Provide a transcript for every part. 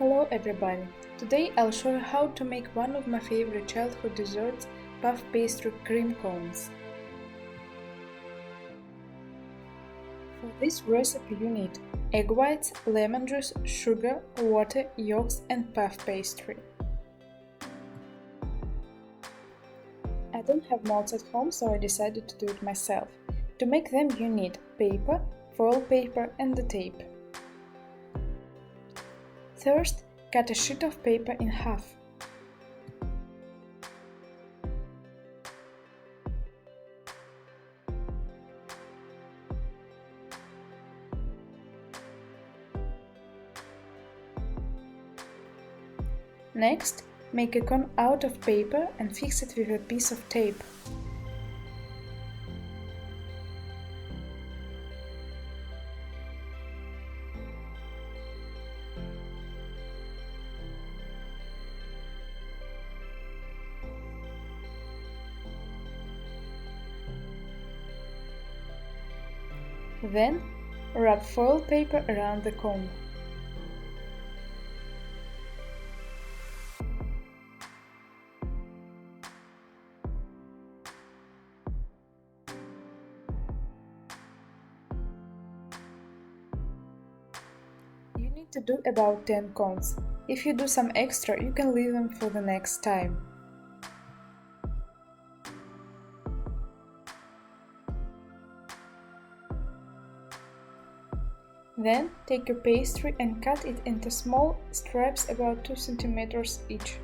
Hello everybody! Today I'll show you how to make one of my favorite childhood desserts, puff pastry cream cones. For this recipe you need egg whites, lemon juice, sugar, water, yolks and puff pastry. I don't have molds at home, so I decided to do it myself. To make them you need paper, foil paper and the tape. First, cut a sheet of paper in half. Next, make a cone out of paper and fix it with a piece of tape. Then, wrap foil paper around the cone. You need to do about 10 cones. If you do some extra, you can leave them for the next time. Then, take your pastry and cut it into small stripes about 2 cm each.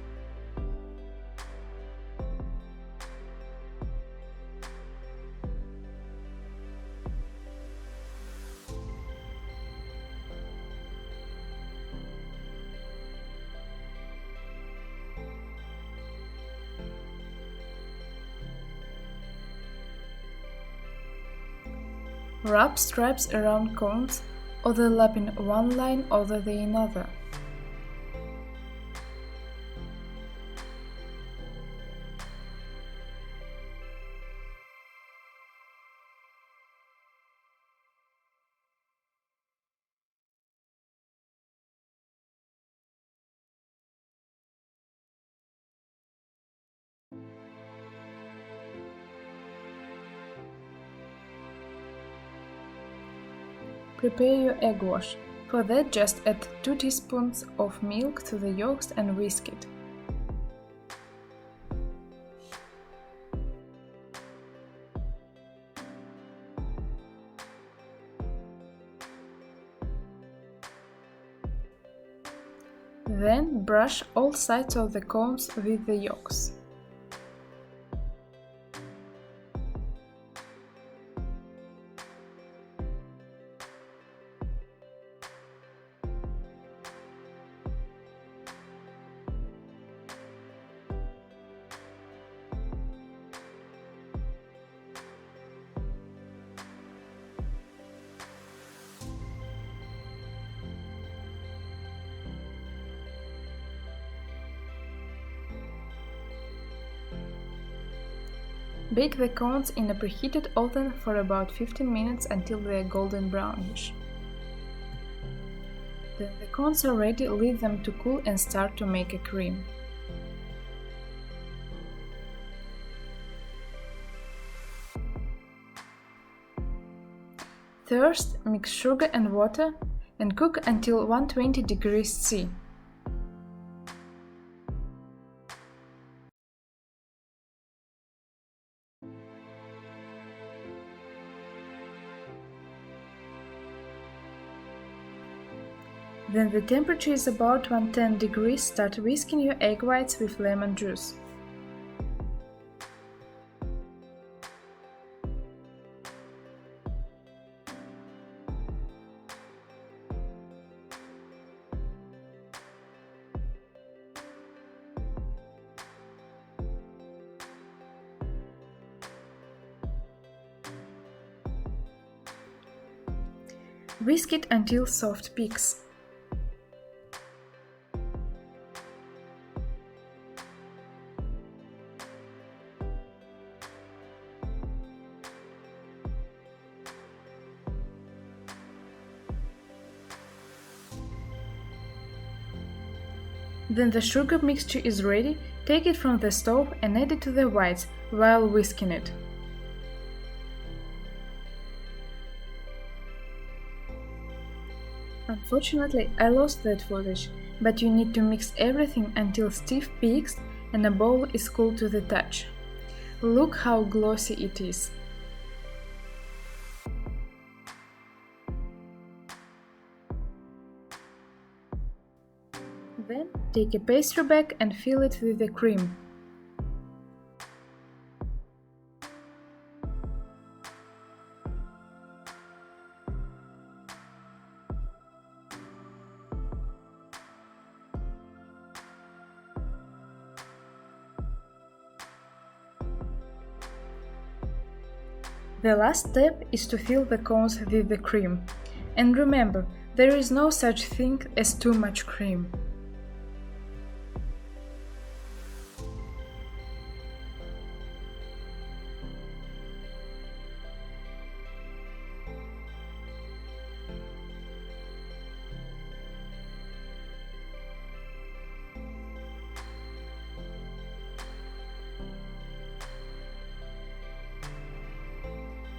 Wrap stripes around cones, overlapping one line over the another. Prepare your egg wash. For that, just add 2 teaspoons of milk to the yolks and whisk it. Then brush all sides of the cones with the yolks. Bake the cones in a preheated oven for about 15 minutes until they are golden brownish. When the cones are ready, leave them to cool and start to make a cream. First, mix sugar and water and cook until 120 degrees C. When the temperature is about 110 degrees, start whisking your egg whites with lemon juice. Whisk it until soft peaks. Then the sugar mixture is ready, take it from the stove and add it to the whites while whisking it. Unfortunately, I lost that footage, but you need to mix everything until stiff peaks and the bowl is cool to the touch. Look how glossy it is. Then take a pastry bag and fill it with the cream. The last step is to fill the cones with the cream. And remember, there is no such thing as too much cream.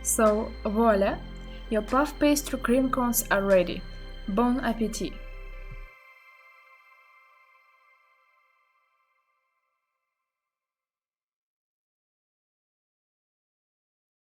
So, voila! Your puff pastry cream cones are ready. Bon appétit!